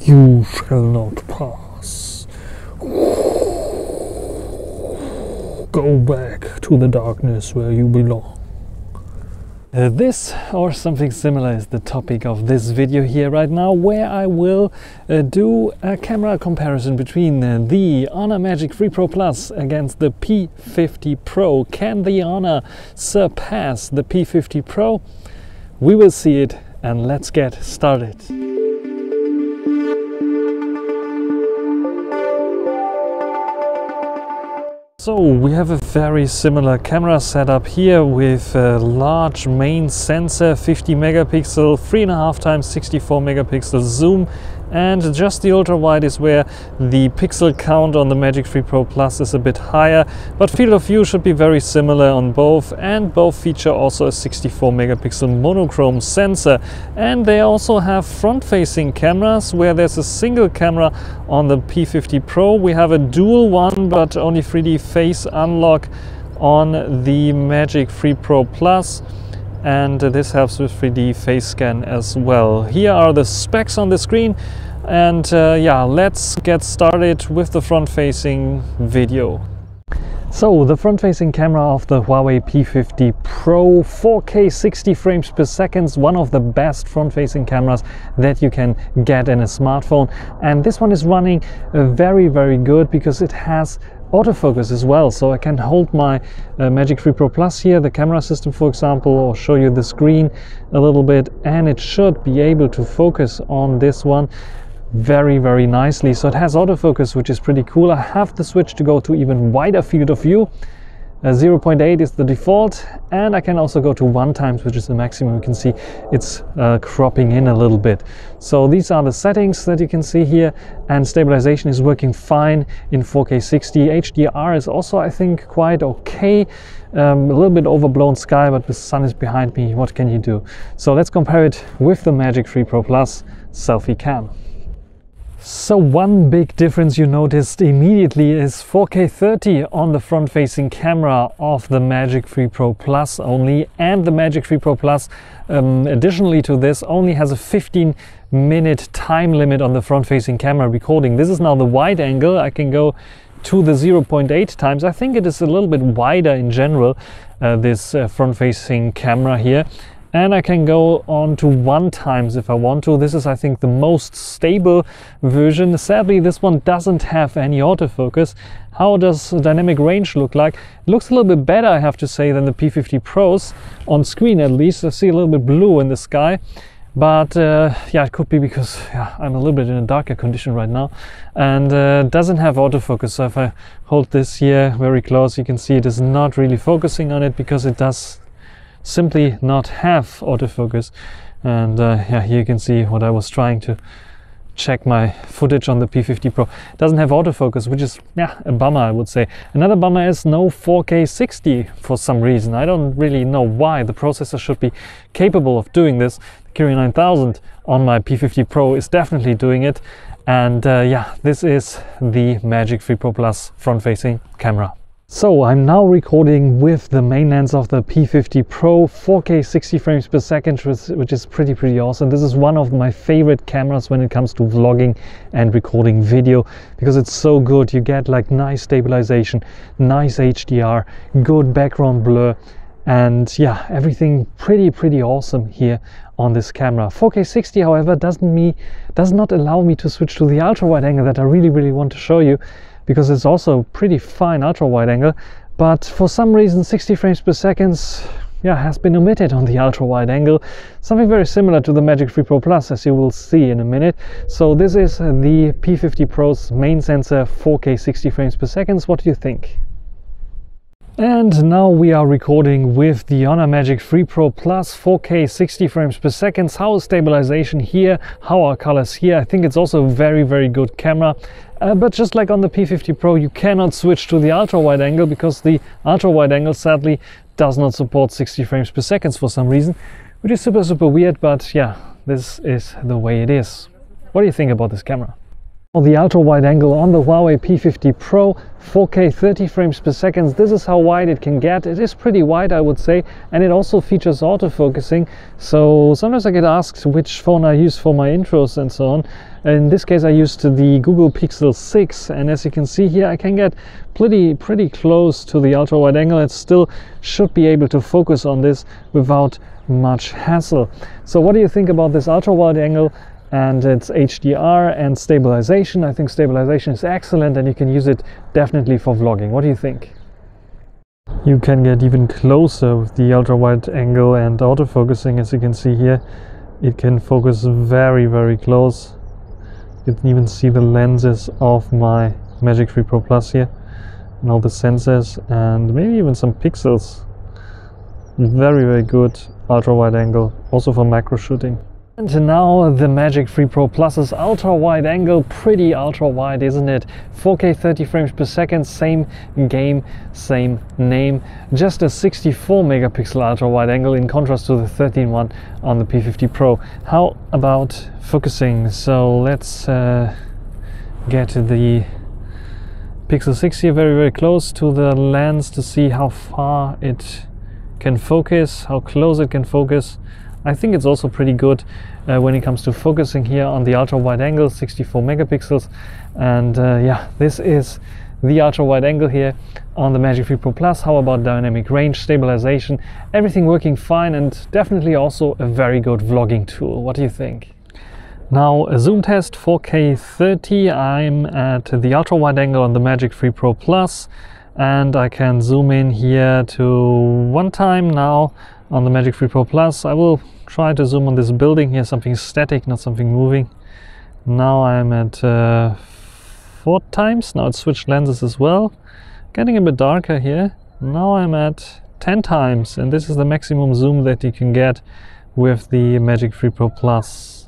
You shall not pass. Go back to the darkness where you belong. This or something similar is the topic of this video here right now, where I will do a camera comparison between the Honor Magic 3 Pro Plus against the P50 Pro. Can the Honor surpass the P50 Pro? We will see it, and let's get started. So we have a very similar camera setup here with a large main sensor, 50 megapixel, 3.5 times 64 megapixel zoom, and just the ultra wide is where the pixel count on the Magic 3 Pro Plus is a bit higher, but field of view should be very similar on both, and both feature also a 64 megapixel monochrome sensor. And they also have front-facing cameras, where there's a single camera on the P50 Pro. We have a dual one, but only 3D face unlock on the Magic 3 Pro Plus. And this helps with 3D face scan as well. Here are the specs on the screen, and yeah, let's get started with the front-facing video. So the front-facing camera of the Huawei P50 Pro, 4K 60 frames per second, one of the best front-facing cameras that you can get in a smartphone. And this one is running very good because it has autofocus as well, so I can hold my Magic 3 Pro Plus here, the camera system for example, or show you the screen a little bit, and it should be able to focus on this one very nicely. So it has autofocus, which is pretty cool. I have the switch to go to even wider field of view. 0.8 is the default, and I can also go to 1 times, which is the maximum. You can see it's cropping in a little bit. So these are the settings that you can see here, and stabilization is working fine in 4K 60. HDR is also, I think, quite okay. A little bit overblown sky, but the sun is behind me. What can you do? So let's compare it with the Magic 3 Pro Plus Selfie Cam. So one big difference you noticed immediately is 4K 30 on the front-facing camera of the Magic 3 Pro Plus only, and the Magic 3 Pro Plus additionally to this only has a 15-minute time limit on the front-facing camera recording. This is now the wide angle. I can go to the 0.8 times. I think it is a little bit wider in general, this front-facing camera here. And I can go on to 1 times if I want to. This is, I think, the most stable version. Sadly, this one doesn't have any autofocus. How does dynamic range look like? It looks a little bit better, I have to say, than the P50 Pros, on screen at least. I see a little bit blue in the sky. But yeah, it could be because I'm a little bit in a darker condition right now, and doesn't have autofocus. So if I hold this here very close, you can see it is not really focusing on it because it does simply not have autofocus. And yeah, here you can see what I was trying to check my footage on the P50 Pro. It doesn't have autofocus, which is a bummer, I would say. Another bummer is no 4K 60 for some reason. I don't really know why. The processor should be capable of doing this. The Kirin 9000 on my P50 Pro is definitely doing it. And yeah, this is the Magic 3 Pro Plus front-facing camera. So I'm now recording with the main lens of the P50 Pro, 4K 60 frames per second, which is pretty awesome. This is one of my favorite cameras when it comes to vlogging and recording video, because it's so good. You get like nice stabilization, nice HDR, good background blur, and yeah, everything pretty awesome here on this camera. 4K 60, however, does not allow me to switch to the ultra wide angle that I really want to show you, because it's also pretty fine ultra wide angle, but for some reason 60 frames per second has been omitted on the ultra wide angle. Something very similar to the Magic 3 Pro Plus, as you will see in a minute. So this is the P50 Pro's main sensor, 4K 60 frames per second. What do you think? And now we are recording with the Honor Magic 3 Pro Plus, 4K 60 frames per second. How is stabilization here? How are colors here? I think it's also a very good camera. But just like on the P50 Pro, you cannot switch to the ultra wide angle because the ultra wide angle sadly does not support 60 frames per second for some reason, which is super weird, but yeah, this is the way it is. What do you think about this camera? The ultra wide angle on the Huawei P50 Pro, 4K 30 frames per second. This is how wide it can get. It is pretty wide, I would say, and it also features autofocusing. So sometimes I get asked which phone I use for my intros and so on. In this case I used the Google Pixel 6, and as you can see here I can get pretty close to the ultra wide angle. It still should be able to focus on this without much hassle. So what do you think about this ultra wide angle and its HDR and stabilization? I think stabilization is excellent and you can use it definitely for vlogging. What do you think? You can get even closer with the ultra wide angle and autofocusing. As you can see here, it can focus very close. You can even see the lenses of my Magic 3 Pro Plus here and all the sensors and maybe even some pixels. Very good ultra wide angle, also for macro shooting. And now the Magic 3 Pro Plus's ultra wide angle, pretty ultra wide, isn't it? 4K 30 frames per second, same game, same name, just a 64 megapixel ultra wide angle in contrast to the 13 one on the P50 Pro. How about focusing? So let's get the Pixel 6 here very close to the lens to see how far it can focus, how close it can focus. I think it's also pretty good when it comes to focusing here on the ultra wide angle, 64 megapixels. And yeah, this is the ultra wide angle here on the Magic 3 Pro Plus. How about dynamic range, stabilization? Everything working fine, and definitely also a very good vlogging tool. What do you think? Now a zoom test, 4K 30. I'm at the ultra wide angle on the Magic 3 Pro Plus, and I can zoom in here to 1 time now on the Magic 3 Pro Plus. I will try to zoom on this building here, something static, not something moving. Now I'm at 4 times. Now it's switched lenses as well. Getting a bit darker here. Now I'm at 10 times, and this is the maximum zoom that you can get with the Magic 3 Pro Plus.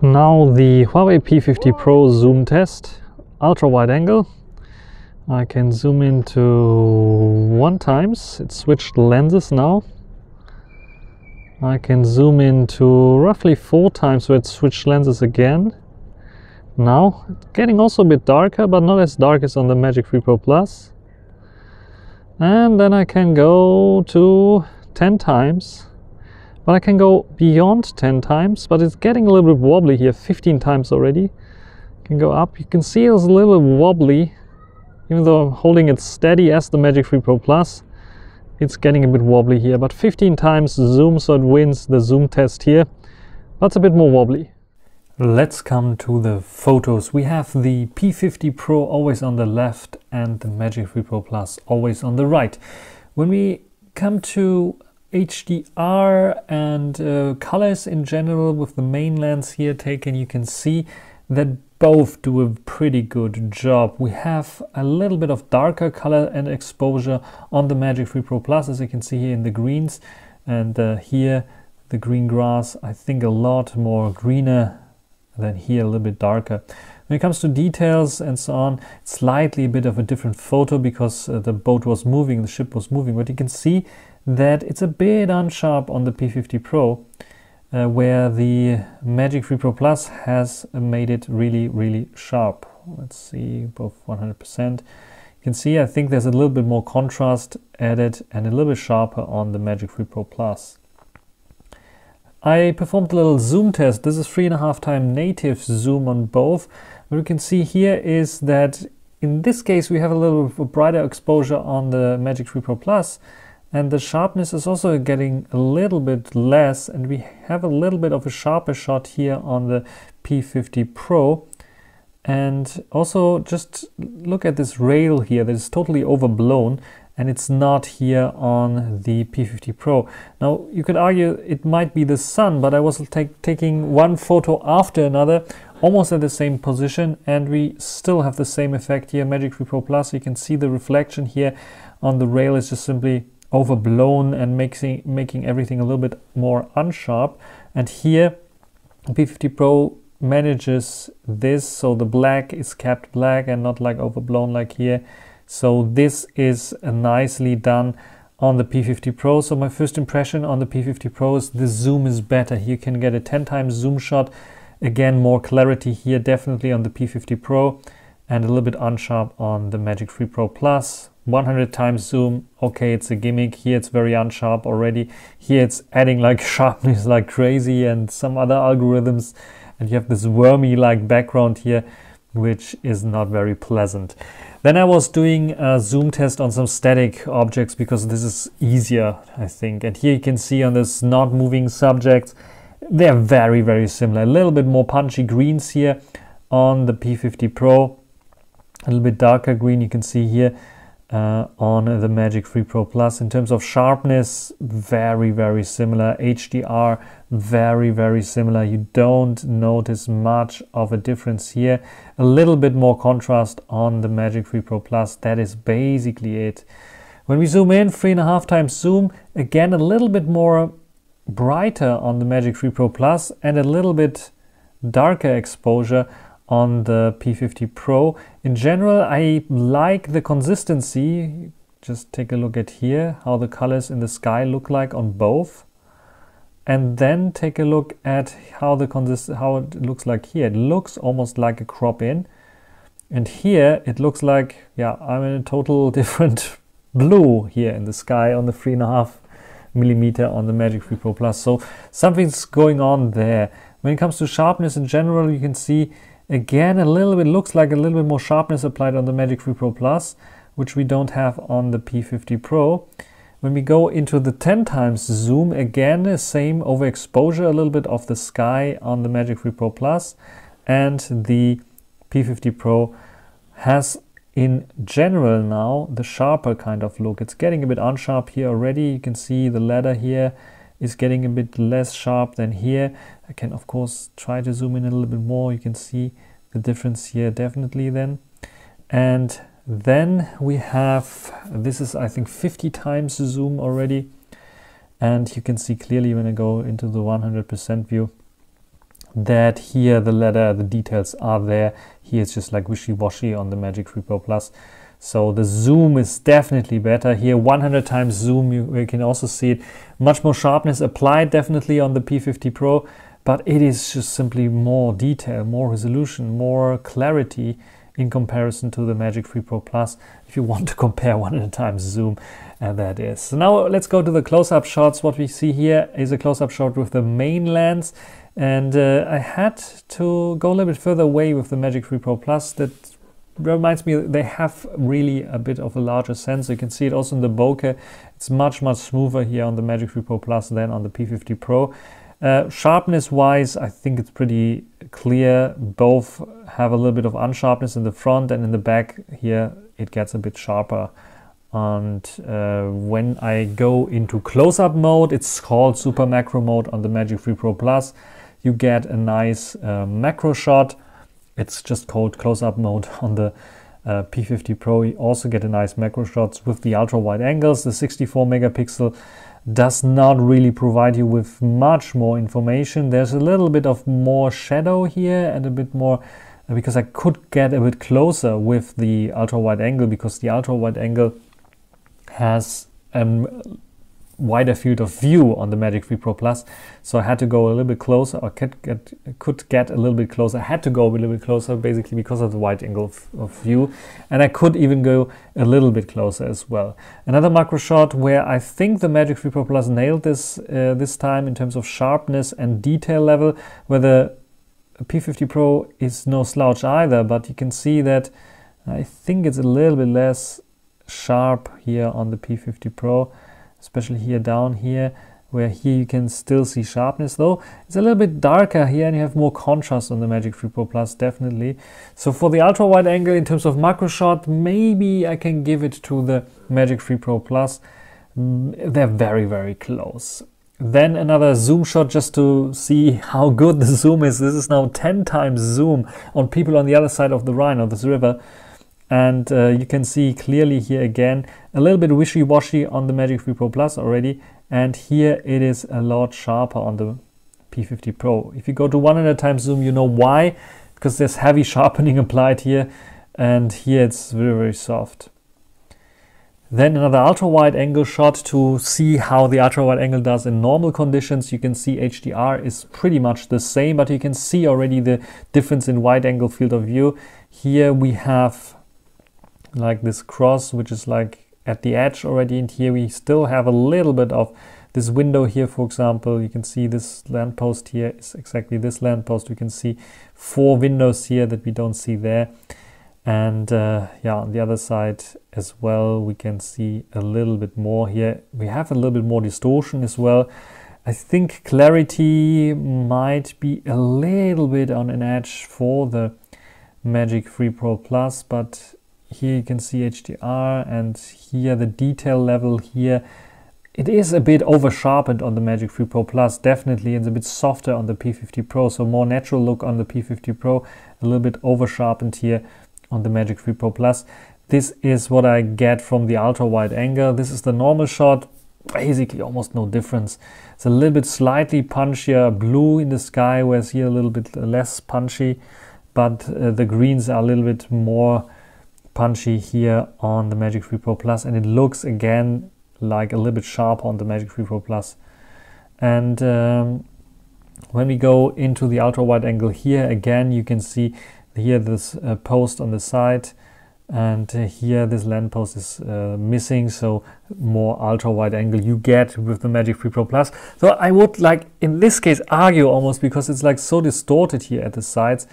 Now the Huawei P50 Pro zoom test, ultra wide angle. I can zoom into 1 times. It's switched lenses now. I can zoom into roughly 4 times, so it's switched lenses again. Now it's getting also a bit darker, but not as dark as on the Magic 3 Pro Plus. And then I can go to 10 times, but I can go beyond 10 times, but it's getting a little bit wobbly here, 15 times already. I can go up. You can see it's a little bit wobbly. Even though I'm holding it steady as the Magic 3 Pro Plus, it's getting a bit wobbly here, but 15 times zoom, so it wins the zoom test here, but it's a bit more wobbly. Let's come to the photos. We have the P50 Pro always on the left and the Magic 3 Pro Plus always on the right. When we come to HDR and colors in general with the main lens here taken, you can see that both do a pretty good job. We have a little bit of darker color and exposure on the Magic 3 Pro Plus, as you can see here in the greens, and here the green grass, I think a lot more greener than here, a little bit darker. When it comes to details and so on, it's slightly a bit of a different photo because the boat was moving, the ship was moving, but you can see that it's a bit unsharp on the P50 Pro. Where the Magic 3 Pro Plus has made it really sharp. Let's see, both 100%. You can see, I think there's a little bit more contrast added and a little bit sharper on the Magic 3 Pro Plus. I performed a little zoom test. This is 3.5 times native zoom on both. What you can see here is that in this case we have a little bit brighter exposure on the Magic 3 Pro Plus, and the sharpness is also getting a little bit less, and we have a little bit of a sharper shot here on the P50 Pro. And also just look at this rail here that is totally overblown, and it's not here on the P50 Pro. Now you could argue it might be the sun, but I was taking one photo after another almost at the same position, and we still have the same effect here. Magic 3 Pro Plus, you can see the reflection here on the rail is just simply overblown and making everything a little bit more unsharp. And here P50 Pro manages this, so the black is kept black and not like overblown like here. So this is nicely done on the P50 Pro. So my first impression on the P50 Pro is the zoom is better. You can get a 10 times zoom shot Again, more clarity here definitely on the P50 Pro, and a little bit unsharp on the Magic 3 Pro Plus. 100 times zoom, okay, it's a gimmick. Here it's very unsharp already. Here it's adding like sharpness like crazy and some other algorithms, and you have this wormy like background here, which is not very pleasant. Then I was doing a zoom test on some static objects because this is easier, I think. And here you can see on this not moving subjects, they're very, very similar. A little bit more punchy greens here on the P50 Pro, a little bit darker green you can see here on the Magic 3 Pro Plus. In terms of sharpness, very, very similar. HDR, very, very similar. You don't notice much of a difference here. A little bit more contrast on the Magic 3 Pro Plus. That is basically it. When we zoom in, 3.5 times zoom, again a little bit more brighter on the Magic 3 Pro Plus and a little bit darker exposure on the P50 Pro. In general, I like the consistency. Just take a look at here, how the colors in the sky look like on both. And then take a look at how it looks like here. It looks almost like a crop in. And here it looks like, yeah, I'm in a total different blue here in the sky on the 3.5mm on the Magic 3 Pro Plus. So something's going on there. When it comes to sharpness in general, you can see again a little bit, looks like a little bit more sharpness applied on the Magic 3 Pro Plus, which we don't have on the P50 Pro. When we go into the 10 times zoom, again the same overexposure, a little bit of the sky on the Magic 3 Pro Plus, and the P50 Pro has in general now the sharper kind of look. It's getting a bit unsharp here already. You can see the ladder here is getting a bit less sharp than here. I can of course try to zoom in a little bit more. You can see the difference here definitely then. And then we have, this is I think 50 times zoom already, and you can see clearly when I go into the 100% view that here the ladder, the details are there. Here it's just like wishy-washy on the Magic 3 Pro Plus. So the zoom is definitely better. Here 100 times zoom, you can also see it. Much more sharpness applied definitely on the P50 Pro, but it is just simply more detail, more resolution, more clarity in comparison to the Magic 3 Pro Plus. If you want to compare 100 times zoom, that is. So now let's go to the close-up shots. What we see here is a close-up shot with the main lens. And I had to go a little bit further away with the Magic 3 Pro Plus. That reminds me, they have really a bit of a larger sensor. You can see it also in the bokeh. It's much, much smoother here on the Magic 3 Pro Plus than on the P50 Pro. Sharpness wise, I think it's pretty clear. Both have a little bit of unsharpness in the front, and in the back here it gets a bit sharper. And when I go into close-up mode, it's called super macro mode on the Magic 3 Pro Plus. You get a nice macro shot. It's just called close-up mode on the P50 Pro. You also get a nice macro shots with the ultra wide angles. The 64 megapixel does not really provide you with much more information. There's a little bit of more shadow here and a bit more, because I could get a bit closer with the ultra wide angle, because the ultra wide angle has wider field of view on the Magic 3 Pro Plus. So I had to go a little bit closer, or could get a little bit closer. I had to go a little bit closer basically because of the wide angle of view, and I could even go a little bit closer as well. Another macro shot where I think the Magic 3 Pro Plus nailed this this time in terms of sharpness and detail level, where the P50 Pro is no slouch either, but you can see that I think it's a little bit less sharp here on the P50 Pro, especially here down here, where here you can still see sharpness, though it's a little bit darker here and you have more contrast on the Magic 3 Pro Plus, definitely. So for the ultra wide angle in terms of macro shot, maybe I can give it to the Magic 3 Pro Plus. They're very, very close. Then another zoom shot just to see how good the zoom is. This is now 10 times zoom on people on the other side of the Rhine, or this river. And you can see clearly here again a little bit wishy-washy on the Magic 3 Pro Plus already, and here it is a lot sharper on the P50 Pro. If you go to 100 times zoom, you know why, because there's heavy sharpening applied here, and here it's very, very soft. Then another ultra wide angle shot to see how the ultra wide angle does in normal conditions. You can see HDR is pretty much the same, but you can see already the difference in wide angle field of view. Here we have like this cross, which is like at the edge already, and here we still have a little bit of this window here. For example, you can see this lamppost here is exactly this lamppost. We can see 4 windows here that we don't see there. And yeah, on the other side as well, we can see a little bit more here. We have a little bit more distortion as well. I think clarity might be a little bit on an edge for the Magic 3 Pro Plus, but here you can see HDR, and here the detail level here, it is a bit over sharpened on the Magic 3 Pro Plus, definitely. It's a bit softer on the P50 Pro, so more natural look on the P50 Pro, a little bit over sharpened here on the Magic 3 Pro Plus. This is what I get from the ultra wide angle. This is the normal shot, basically almost no difference. It's a little bit slightly punchier blue in the sky, whereas here a little bit less punchy, but the greens are a little bit more punchy here on the Magic 3 Pro Plus, and it looks again like a little bit sharp on the Magic 3 Pro Plus. And when we go into the ultra wide angle here, again you can see here this post on the side, and here this lamppost is missing, so more ultra wide angle you get with the Magic 3 Pro Plus. So I would like in this case argue almost, because it's like so distorted here at the sides,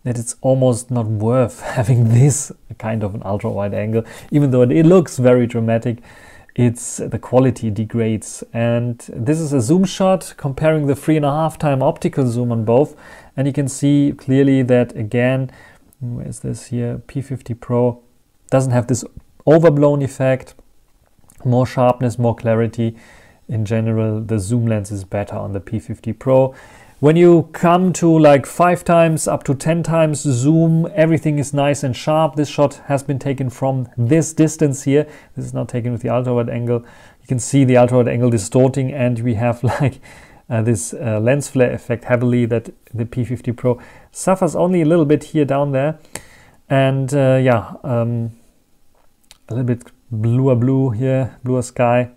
that it's almost not worth having this kind of an ultra wide angle. Even though it looks very dramatic, it's the quality degrades. And this is a zoom shot comparing the 3.5 time optical zoom on both, and you can see clearly that again, where is this here, P50 Pro doesn't have this overblown effect, more sharpness, more clarity. In general, the zoom lens is better on the P50 Pro. When you come to like 5 times up to 10 times zoom, everything is nice and sharp. This shot has been taken from this distance here. This is not taken with the ultra wide angle. You can see the ultra wide angle distorting, and we have like this lens flare effect heavily that the P50 Pro suffers only a little bit here down there. And yeah, a little bit bluer blue here, bluer sky, a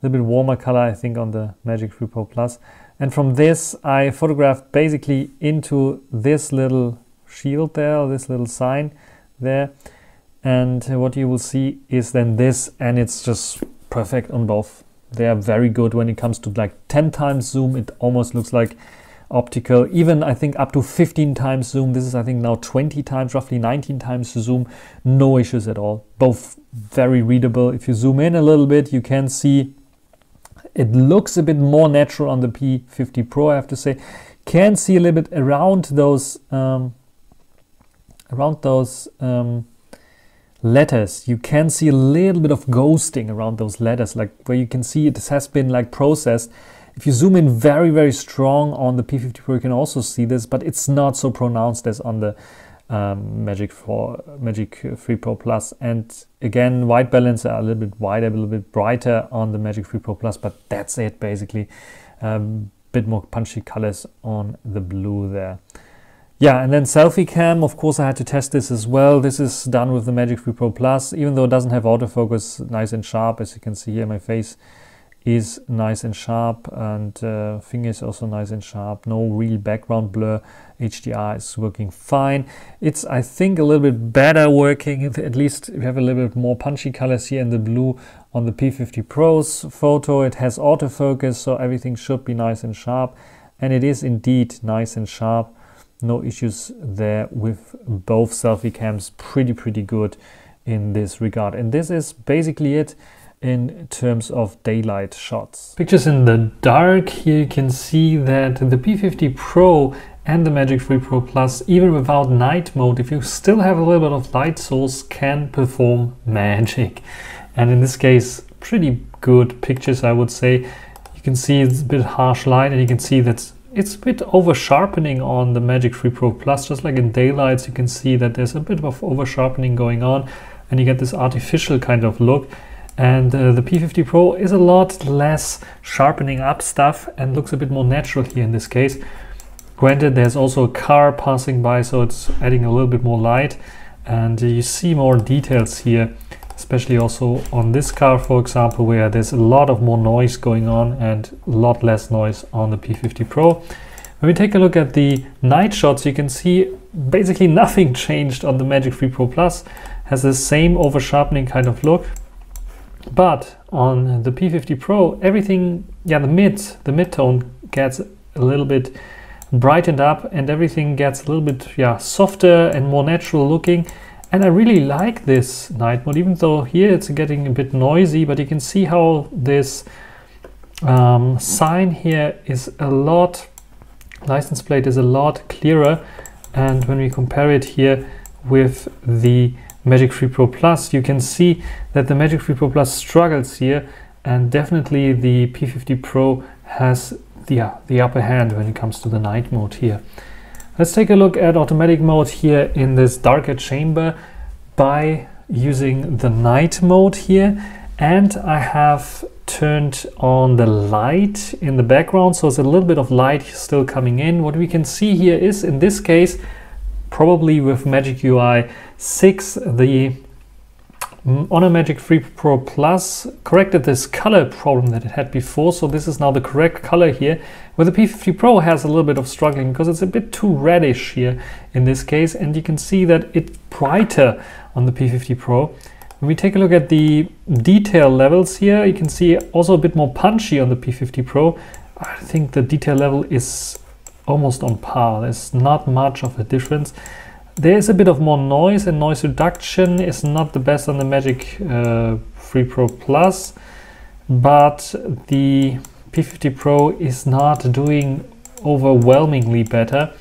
little bit warmer color I think on the Magic 3 Pro Plus. And from this I photographed basically into this little shield there, this little sign there. And what you will see is then this, and it's just perfect on both. They are very good when it comes to like 10 times zoom. It almost looks like optical. Even I think up to 15 times zoom. This is I think now 20 times, roughly 19 times zoom. No issues at all. Both very readable. If you zoom in a little bit, you can see it looks a bit more natural on the P50 Pro, I have to say. Can see a little bit around those letters. You can see a little bit of ghosting around those letters, like where you can see it has been like processed. If you zoom in very, very strong on the P50 Pro, you can also see this, but it's not so pronounced as on the Magic 3 Pro Plus. And again, white balance are a little bit wider, a little bit brighter on the Magic 3 Pro Plus, but that's it basically. Bit more punchy colors on the blue there. Yeah, and then Selfie Cam, of course I had to test this as well. This is done with the Magic 3 Pro Plus, even though it doesn't have autofocus, nice and sharp. As you can see here, my face is nice and sharp, and finger is also nice and sharp. No real background blur. HDR is working fine. It's, I think, a little bit better working. At least we have a little bit more punchy colors here in the blue on the P50 Pro's photo. It has autofocus, so everything should be nice and sharp. And it is indeed nice and sharp. No issues there with both selfie cams. Pretty good in this regard. And this is basically it in terms of daylight shots. Pictures in the dark. Here you can see that the P50 Pro and the Magic 3 Pro Plus, even without night mode, if you still have a little bit of light source, can perform magic. And in this case, pretty good pictures, I would say. You can see it's a bit harsh light, and you can see that it's a bit over sharpening on the Magic 3 Pro Plus. Just like in daylights, you can see that there's a bit of over sharpening going on, and you get this artificial kind of look. And the P50 Pro is a lot less sharpening up stuff and looks a bit more natural here in this case. Granted, there's also a car passing by, so it's adding a little bit more light, and you see more details here especially also on this car, for example, where there's a lot of more noise going on and a lot less noise on the P50 Pro. When we take a look at the night shots, you can see basically nothing changed on the Magic 3 Pro Plus. Has the same over sharpening kind of look. But on the P50 Pro, everything, the mid-tone gets a little bit brightened up and everything gets a little bit softer and more natural looking. And I really like this night mode, even though here it's getting a bit noisy, but you can see how this sign here is a lot, license plate is a lot clearer. And when we compare it here with the Magic 3 Pro Plus, you can see that the Magic 3 Pro Plus struggles here, and definitely the P50 Pro has the upper hand when it comes to the night mode here. Let's take a look at automatic mode here in this darker chamber by using the night mode here. And I have turned on the light in the background, so it's a little bit of light still coming in. What we can see here is, in this case, probably with Magic UI 6, the Honor Magic 3 Pro Plus corrected this color problem that it had before, so this is now the correct color here, where the P50 Pro has a little bit of struggling because it's a bit too reddish here in this case, and you can see that it's brighter on the P50 Pro. When we take a look at the detail levels here, you can see also a bit more punchy on the P50 Pro. I think the detail level is almost on par. There's not much of a difference. There's a bit of more noise, and noise reduction is not the best on the Magic 3 Pro Plus, but the P50 Pro is not doing overwhelmingly better.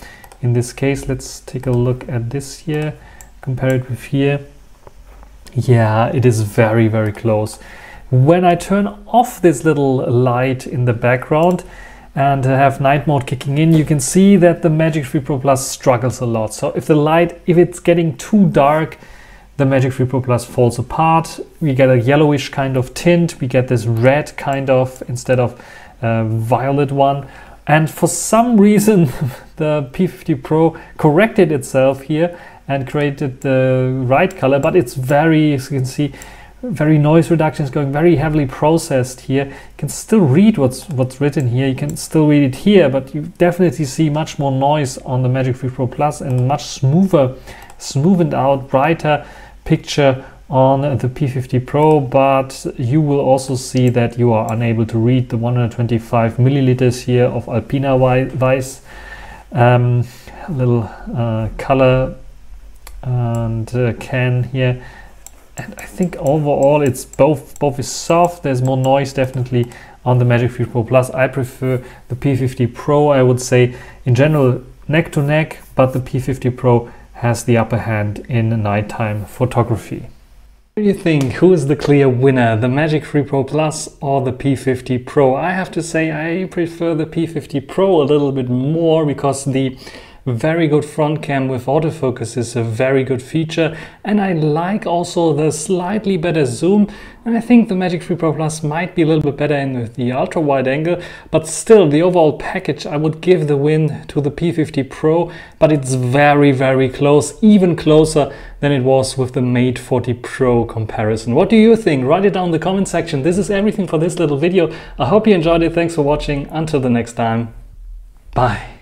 In this case, let's take a look at this here, compare it with here. Yeah, it is very, very close. When I turn off this little light in the background and have night mode kicking in, you can see that the Magic 3 Pro Plus struggles a lot. So if the light, if it's getting too dark, the Magic 3 Pro Plus falls apart. We get a yellowish kind of tint. We get this red kind of instead of violet one. And for some reason, the P50 Pro corrected itself here and created the right color, but it's very, as you can see, very noise reduction is going very heavily processed here. You can still read what's written here. You can still read it here, but you definitely see much more noise on the Magic 3 Pro Plus and much smoothened out, brighter picture on the P50 Pro. But you will also see that you are unable to read the 125 milliliters here of Alpina Weiss little color and can here. And I think overall it's both is soft. There's more noise definitely on the Magic 3 Pro Plus. I prefer the P50 Pro, I would say, in general, neck to neck, but the P50 Pro has the upper hand in nighttime photography. What do you think? Who is the clear winner, the Magic 3 Pro Plus or the P50 Pro? I have to say I prefer the P50 Pro a little bit more, because the very good front cam with autofocus is a very good feature, and I like also the slightly better zoom, and I think the Magic 3 Pro Plus might be a little bit better in with the ultra wide angle, but still the overall package I would give the win to the P50 Pro, but it's very, very close, even closer than it was with the Mate 40 Pro comparison. What do you think? Write it down in the comment section. This is everything for this little video. I hope you enjoyed it. Thanks for watching. Until the next time. Bye.